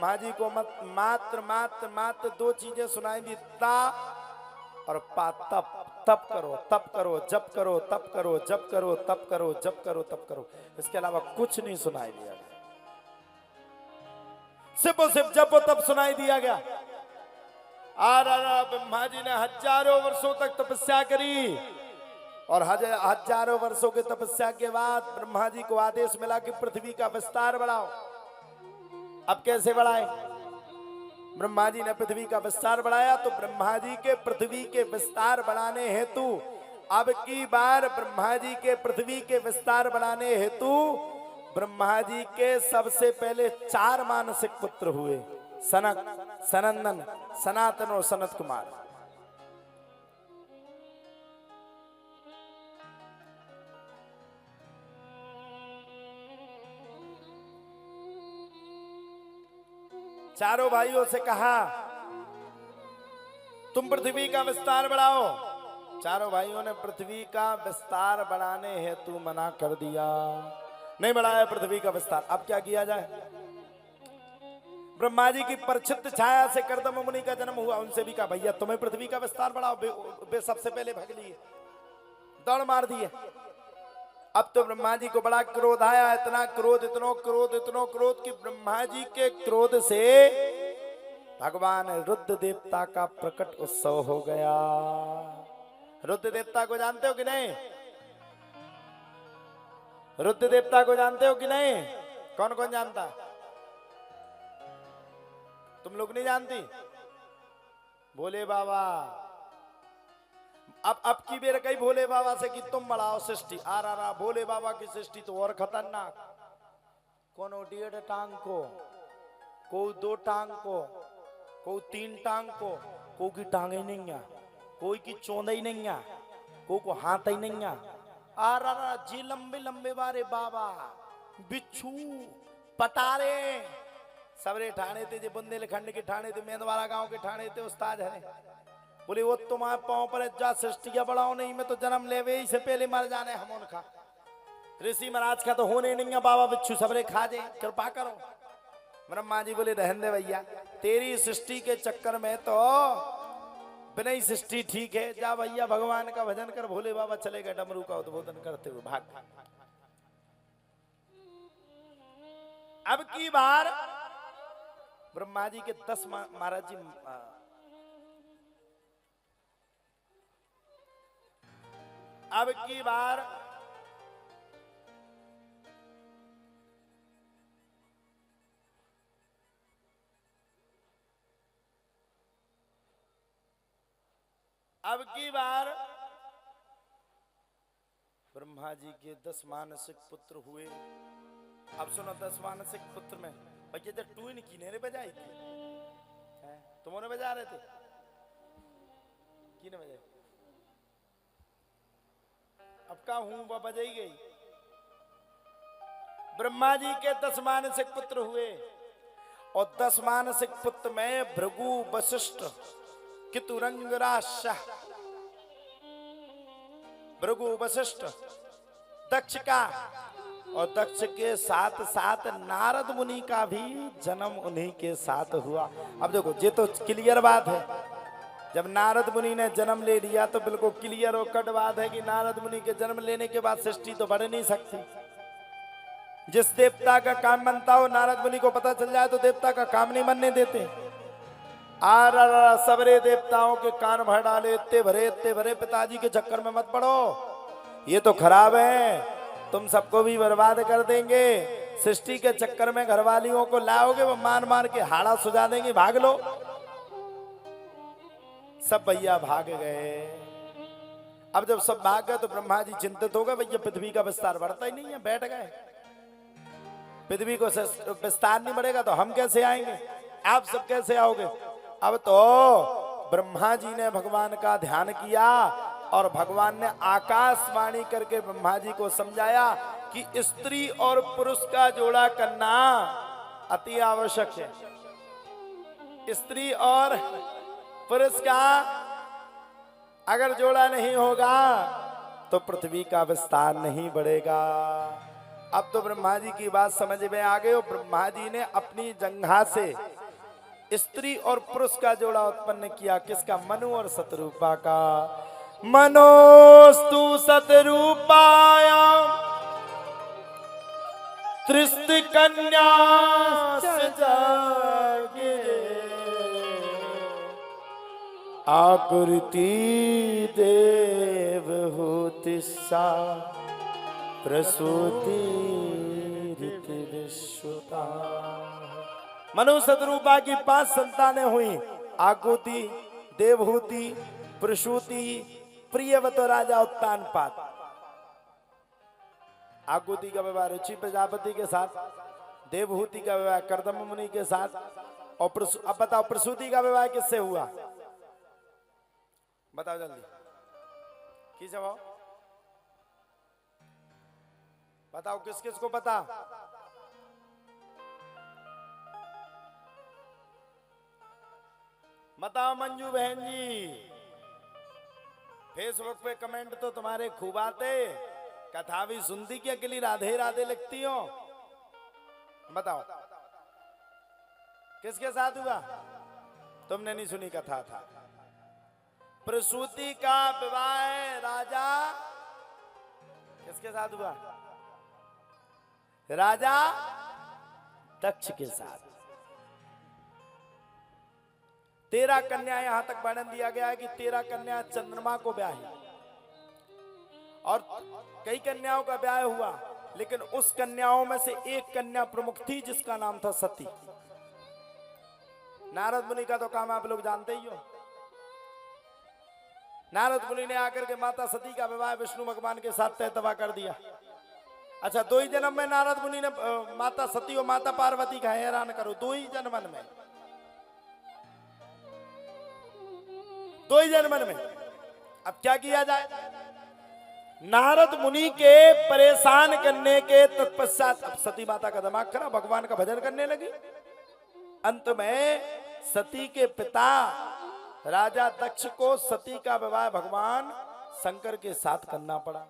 ब्रह्मा जी को मात्र मात्र मात्र दो चीजें सुनाई दी, ता और पा। तप, तप करो, तप करो, जप करो, तप करो, जप करो, तप करो, जप करो, तप करो। इसके अलावा कुछ नहीं सुनाई दिया गया। सिर्फ और सिर्फ जप और तप सुनाई दिया गया। ब्रह्मा जी ने हजारों वर्षों तक तपस्या करी और हजारों वर्षों के तपस्या के बाद ब्रह्मा जी को आदेश मिला कि पृथ्वी का विस्तार बढ़ाओ। अब कैसे बढ़ाए? ब्रह्मा जी ने पृथ्वी का विस्तार बढ़ाया तो ब्रह्मा जी के पृथ्वी के विस्तार बढ़ाने हेतु अब की बार ब्रह्मा जी के पृथ्वी के विस्तार बढ़ाने हेतु ब्रह्मा जी के सबसे पहले 4 मानसिक पुत्र हुए, सनक, सनंदन, सनातन और सनत कुमार। चारों भाइयों से कहा तुम पृथ्वी का विस्तार बढ़ाओ। चारों भाइयों ने पृथ्वी का विस्तार बढ़ाने हेतु मना कर दिया, नहीं बढ़ाया पृथ्वी का विस्तार। अब क्या किया जाए? ब्रह्मा जी की परछित छाया से कर्दम मुनि का जन्म हुआ। उनसे भी कहा भैया तुम्हें पृथ्वी का विस्तार बढ़ाओ। वे सबसे पहले भाग लिए, दौड़ मार दिए। अब तो ब्रह्मा जी को बड़ा क्रोध आया, इतना क्रोध, इतनो क्रोध, इतनो क्रोध कि ब्रह्मा जी के क्रोध से भगवान रुद्र देवता का प्रकट उत्सव हो गया। रुद्र देवता को जानते हो कि नहीं? रुद्र देवता को जानते हो कि नहीं? कौन कौन जानता? तुम लोग नहीं जानती? भोले बाबा। अब की बेर कई भोले बाबा से कि तुम बढ़ाओ सृष्टि। आ भोले बाबा की सृष्टि तो और खतरनाक। कोनो 1.5 टांग को, कोई 2 टांग को, कोई 3 टांग को, कोई की टांगे नहीं है, कोई की चौंदा ही नहीं है, कोई को हाथ ही नहीं है। आ जी लंबे लंबे बारे बाबा, बिच्छू, पटारे सबरे ठाणे थे। जे बुंदेलखंड के ठाणे थे, मेंदवारा गांव के ठाणे थे, उस्ताद है। बोले वो तुम्हारे पांव पर जा सृष्टिया बढ़ाओ, नहीं मैं तो जन्म लेवे ही से पहले मर जाने हम उनका। ऋषि महाराज का तो होने नहीं है बाबा, बिच्छू सबरे खा जाए, कृपा करो। ब्रह्मा जी बोले रहने दे भैया, तेरी सृष्टि के चक्कर में तो बिना ही सृष्टि ठीक है। जा भैया भगवान का भजन कर। भोले बाबा चले गए डमरू का उद्बोधन करते हुए भाग। अब की बार ब्रह्मा जी के 10 महाराज जी अब की बार ब्रह्मा जी के 10 मानसिक पुत्र हुए। अब सुनो 10 मानसिक पुत्र में भैया जब टून किने बजाई थी, तुमने बजा रहे थे? किने बजाई? अब का हूं वह बजाई गई। ब्रह्मा जी के 10 मानसिक पुत्र हुए और 10 मानसिक पुत्र में भृगु, वशिष्ठ, कितुरंगराज, भृगु, वशिष्ठ, दक्ष का और दक्ष के साथ साथ नारद मुनि का भी जन्म उन्हीं के साथ हुआ। अब देखो ये तो क्लियर बात है, जब नारद मुनि ने जन्म ले लिया तो बिल्कुल क्लियर और कट बात है कि नारद मुनि के जन्म लेने के बाद सृष्टि तो बढ़ नहीं सकती। जिस देवता का काम बनता हो नारद मुनि को पता चल जाए तो देवता का काम नहीं बनने देते। सबरे देवताओं के कान भर डाले, इतने भरे पिताजी के चक्कर में मत पड़ो, ये तो खराब है, तुम सबको भी बर्बाद कर देंगे। सृष्टि के चक्कर में घरवालियों को लाओगे वो मार मार के हाड़ा सुझा देंगे, भाग लो। सब भैया भाग गए। अब जब सब भाग गए तो ब्रह्मा जी चिंतित हो गए, भैया पृथ्वी का विस्तार बढ़ता ही नहीं है, बैठ गए। पृथ्वी को विस्तार नहीं बढ़ेगा तो हम कैसे आएंगे, आप सब कैसे आओगे। अब तो ब्रह्मा जी ने भगवान का ध्यान किया और भगवान ने आकाशवाणी करके ब्रह्मा जी को समझाया कि स्त्री और पुरुष का जोड़ा करना अति आवश्यक है। स्त्री और पुरुष का अगर जोड़ा नहीं होगा तो पृथ्वी का विस्तार नहीं बढ़ेगा। अब तो ब्रह्मा जी की बात समझ में आ गई और ब्रह्मा जी ने अपनी जंघा से स्त्री और पुरुष का जोड़ा उत्पन्न किया, किसका? मनु और शतरूपा का। मनोस्तु शतरूपाया त्रिस्त कन्या आकृति देव होति सा प्रसूति रीति विश्वता। मनु शतरूपा की 5 संतानें हुई, आकृति, देवहूति, प्रसूति, प्रियवत राजा उत्तानपाद। आकृति का विवाह ऋषि प्रजापति के साथ, देवहूति का विवाह कर्दम मुनि के साथ, और अब बताओ प्रसूति का विवाह किससे हुआ? बताओ जल्दी, की जवाब बताओ, किस किस को पता? बताओ मंजू बहन जी। फेसबुक पे कमेंट तो तुम्हारे खूब आते, कथा भी सुनती कि अकेली राधे राधे लिखती हो? बताओ किसके साथ हुआ? तुमने नहीं सुनी कथा था। प्रसूति का विवाह राजा किसके साथ हुआ? राजा दक्ष के साथ। 13 कन्या, यहां तक वर्णन दिया गया है कि 13 कन्या चंद्रमा को ब्याही, और कई कन्याओं का ब्याह हुआ, लेकिन उस कन्याओं में से एक कन्या प्रमुख थी जिसका नाम था सती। नारद मुनि का तो काम आप लोग जानते ही हो। नारद मुनि ने आकर के माता सती का विवाह विष्णु भगवान के साथ तय तवा कर दिया। अच्छा, 2 ही जन्म में नारद मुनि ने माता सती और माता पार्वती का, हैरान करो, 2 ही जन्मन में, 2 ही जन्मन में। अब क्या किया जाए? नारद मुनि के परेशान करने के तत्पश्चात अब सती माता का दिमाग खराब, भगवान का भजन करने लगी। अंत में सती के पिता राजा दक्ष को सती का विवाह भगवान शंकर के साथ करना पड़ा।